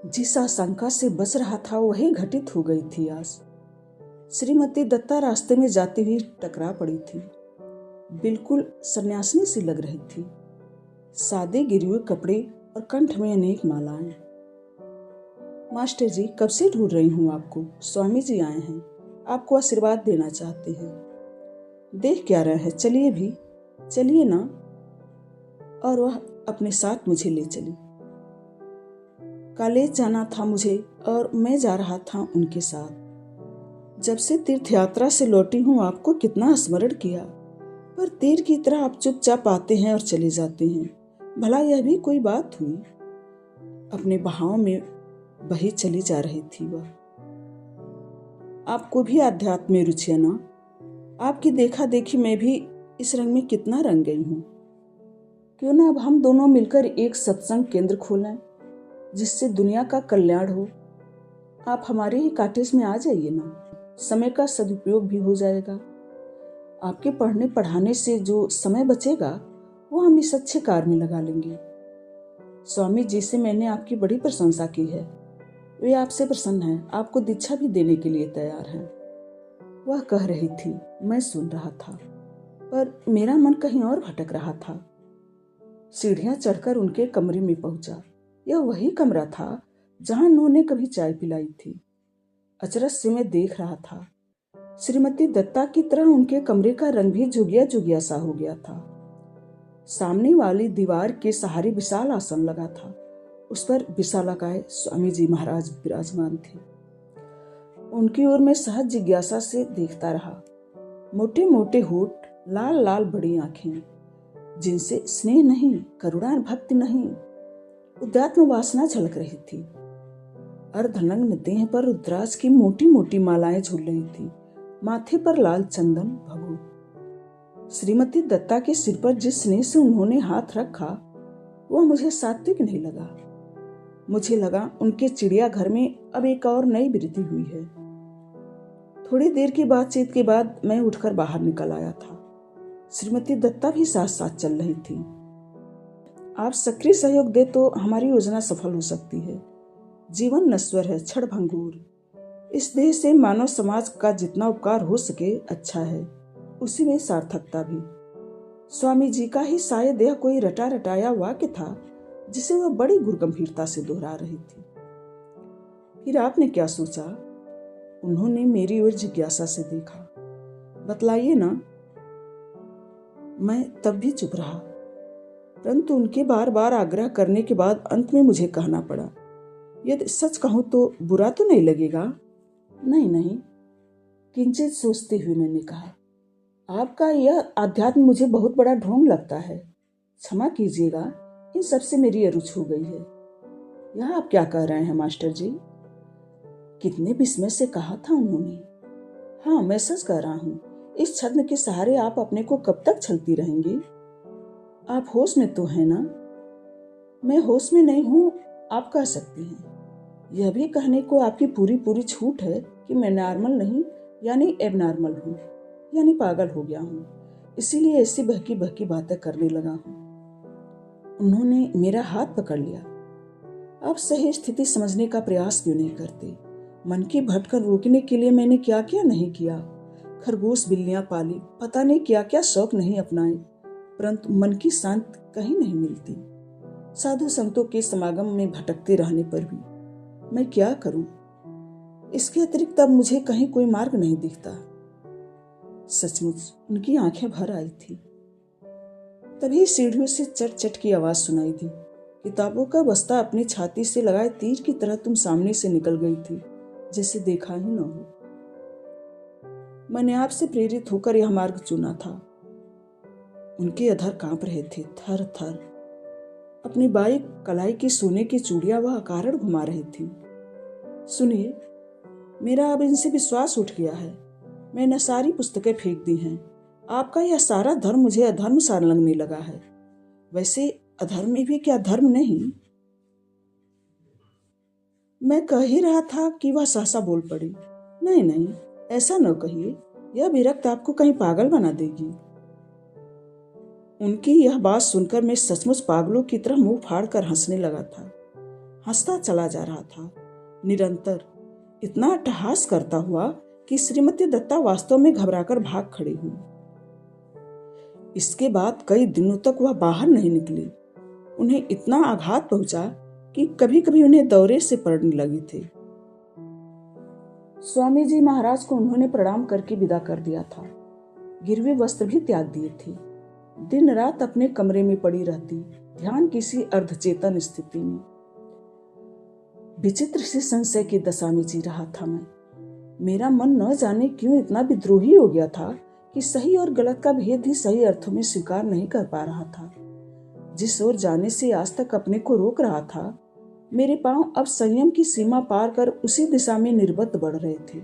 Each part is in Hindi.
जिस आशंका से बच रहा था वही घटित हो गई थी आज। श्रीमती दत्ता रास्ते में जाती हुई टकरा पड़ी थी। बिल्कुल सन्यासिनी सी लग रही थी। सादे गिरे हुए कपड़े और कंठ में अनेक मालाएं। मास्टर जी, कब से ढूंढ रही हूँ आपको। स्वामी जी आए हैं, आपको आशीर्वाद देना चाहते हैं। देख क्या रहे हैं, चलिए भी, चलिए ना। और वह अपने साथ मुझे ले चली। कॉलेज जाना था मुझे और मैं जा रहा था उनके साथ। जब से तीर्थ यात्रा से लौटी हूँ आपको कितना स्मरण किया, पर तीर की तरह आप चुपचाप आते हैं और चले जाते हैं। भला यह भी कोई बात हुई। अपने बहाव में बही चली जा रही थी वह। आपको भी आध्यात्म में रुचि है ना। आपकी देखा देखी मैं भी इस रंग में कितना रंग गई हूँ। क्यों ना अब हम दोनों मिलकर एक सत्संग केंद्र खोलें जिससे दुनिया का कल्याण हो। आप हमारे ही कॉटेज में आ जाइए ना, समय का सदुपयोग भी हो जाएगा। आपके पढ़ने पढ़ाने से जो समय बचेगा वो हम इस अच्छे कार्य में लगा लेंगे। स्वामी जी से मैंने आपकी बड़ी प्रशंसा की है, वे आपसे प्रसन्न हैं, आपको दीक्षा भी देने के लिए तैयार हैं। वह कह रही थी, मैं सुन रहा था, पर मेरा मन कहीं और भटक रहा था। सीढ़ियां चढ़कर उनके कमरे में पहुंचा। यह वही कमरा था जहां उन्होंने कभी चाय पिलाई थी। अचरज से मैं देख रहा था, श्रीमती दत्ता की तरह उनके कमरे का रंग भी जुगिया जुगिया सा हो गया था। सामने वाली दीवार के सहारे विशाल आसन लगा था, उस पर विशालाकाय स्वामी जी महाराज विराजमान थे। उनकी ओर मैं सहज जिज्ञासा से देखता रहा। मोटे मोटे होठ, लाल लाल बड़ी आंखें, जिनसे स्नेह नहीं, करुणा भक्ति नहीं, उदात्म वासना झलक रही थी। अर्धनग्न देह पर रुद्राक्ष की मोटी मोटी मालाएं झूल रही थी, माथे पर लाल चंदन भभूत। श्रीमती दत्ता के सिर पर जिस स्नेह से उन्होंने हाथ रखा वह मुझे सात्विक नहीं लगा। मुझे लगा उनके चिड़ियाघर में अब एक और नई वृद्धि हुई है। थोड़ी देर की बातचीत के बाद मैं उठकर बाहर निकल आया था। श्रीमती दत्ता भी साथ साथ चल रही थी। आप सक्रिय सहयोग दे तो हमारी योजना सफल हो सकती है। जीवन नश्वर है, क्षण भंगुर। इस देह से मानव समाज का जितना उपकार हो सके अच्छा है, उसी में सार्थकता भी। स्वामी जी का ही शायद यह कोई रटा रटाया वाक्य था जिसे वह बड़ी गुरगंभीरता से दोहरा रही थी। फिर आपने क्या सोचा? उन्होंने मेरी ओर जिज्ञासा से देखा। बतलाइए ना। मैं तब भी चुप रहा, परंतु उनके बार बार आग्रह करने के बाद अंत में मुझे कहना पड़ा, यदि सच कहूं तो बुरा तो नहीं लगेगा? नहीं नहीं, किंचित सोचते हुए मैंने कहा, आपका यह अध्यात्म मुझे बहुत बड़ा ढोंग लगता है। क्षमा कीजिएगा, इन सबसे मेरी अरुचि हो गई है। यह आप क्या कह रहे हैं मास्टर जी? कितने विस्मय से कहा था उन्होंने। हाँ, मैं सच कह रहा हूँ। इस छद्म के सहारे आप अपने को कब तक छलती रहेंगी? आप होश में तो हैं ना? मैं होश में नहीं हूँ, आप कह सकती हैं। यह भी कहने को आपकी पूरी पूरी छूट है कि मैं नॉर्मल नहीं यानी एबनॉर्मल हूँ, यानी पागल हो गया हूँ, इसीलिए ऐसी बहकी बहकी बातें करने लगा हूँ। उन्होंने मेरा हाथ पकड़ लिया। आप सही स्थिति समझने का प्रयास क्यों नहीं करते? मन की भटकन रोकने के लिए मैंने क्या क्या नहीं किया। खरगोश बिल्लियां पाली, पता नहीं क्या क्या शौक नहीं अपनाए, परंतु मन की शांति कहीं नहीं मिलती। साधु संतों के समागम में भटकते रहने पर भी मैं क्या करूं? इसके अतिरिक्त अब मुझे कहीं कोई मार्ग नहीं दिखता। सचमुच उनकी आंखें भर आई थी। तभी सीढ़ियों से चट चट की आवाज सुनाई दी। किताबों का बस्ता अपनी छाती से लगाए तीर की तरह तुम सामने से निकल गई थी, जैसे देखा ही न हो। मैंने आपसे प्रेरित होकर यह मार्ग चुना था। उनके अधर कांप रहे थे, थर थर। अपनी बाई कलाई की सोने की चूड़ियां वह अकारण घुमा रही थी। सुनिए, मेरा अब इनसे विश्वास उठ गया है। मैंने सारी पुस्तकें फेंक दी हैं। आपका यह सारा धर्म मुझे अधर्म सा लगने लगा है। वैसे अधर्म में भी क्या धर्म नहीं? मैं कह ही रहा था कि वह सहसा बोल पड़ी। नहीं नहीं, ऐसा न कहिए, यह विरक्त आपको कहीं पागल बना देगी। उनकी यह बात सुनकर मैं सचमुच पागलों की तरह मुंह फाड़ कर हंसने लगा था। हंसता चला जा रहा था, निरंतर इतना अट्टहास करता हुआ कि श्रीमती दत्ता वास्तव में घबराकर भाग खड़ी हुई। इसके बाद कई दिनों तक वह बाहर नहीं निकली। उन्हें इतना आघात पहुंचा कि कभी कभी उन्हें दौरे से पड़ने लगे थे। स्वामी जी महाराज को उन्होंने प्रणाम करके विदा कर दिया था। गिरवे वस्त्र भी त्याग दिए थे। दिन रात अपने कमरे में पड़ी रहती, ध्यान किसी अर्धचेतन स्थिति में। विचित्र सी संशय की दशा में जी रहा था मैं। मेरा मन न जाने क्यों इतना विद्रोही हो गया था कि सही और गलत का भेद ही सही अर्थों में स्वीकार नहीं कर पा रहा था। जिस ओर जाने से आज तक अपने को रोक रहा था, मेरे पांव अब संयम की सीमा पार कर उसी दिशा में निर्बत बढ़ रहे थे।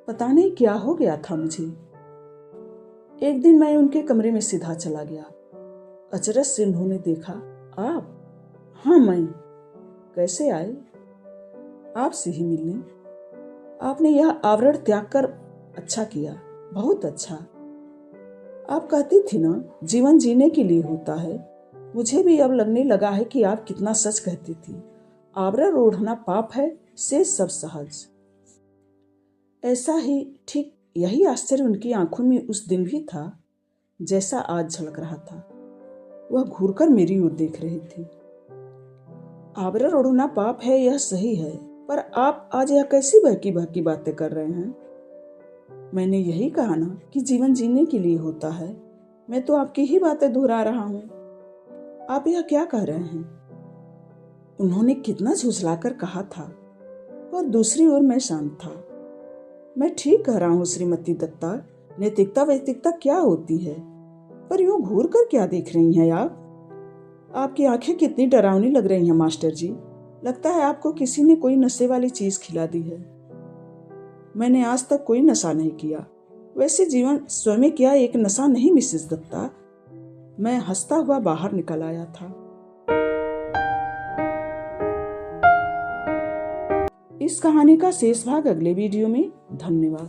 पता नहीं क्या हो गया था मुझे। एक दिन मैं उनके कमरे में सीधा चला गया। अचरज से उन्होंने देखा, आप? हाँ, मैं। कैसे आए? आपसे ही मिलने। आपने यह आवरण त्याग कर अच्छा किया, बहुत अच्छा। आप कहती थी ना, जीवन जीने के लिए होता है। मुझे भी अब लगने लगा है कि आप कितना सच कहती थी। आवरण ओढ़ना पाप है, से सब सहज। ऐसा ही, ठीक यही आश्चर्य उनकी आंखों में उस दिन भी था, जैसा आज झलक रहा था। वह घूरकर मेरी ओर देख रही थी। आवरण ओढ़ना पाप है, यह सही है, पर आप आज यह कैसी बहकी बहकी बातें कर रहे हैं? मैंने यही कहा ना कि जीवन जीने के लिए होता है। मैं तो आपकी ही बातें दोहरा रहा हूं। आप यह क्या कह रहे हैं? उन्होंने कितना झुझलाकर कहा था, पर दूसरी ओर मैं शांत था। मैं ठीक कह रहा हूं श्रीमती दत्ता, नैतिकता वैतिकता क्या होती है? पर यूं घूर कर क्या देख रही हैं आप? आपकी आंखें कितनी डरावनी लग रही हैं मास्टर जी। लगता है आपको किसी ने कोई नशे वाली चीज खिला दी है। मैंने आज तक कोई नशा नहीं किया। वैसे जीवन स्वयं क्या एक नशा नहीं मिसेस दत्ता? मैं हंसता हुआ बाहर निकल आया था। इस कहानी का शेष भाग अगले वीडियो में। धन्यवाद।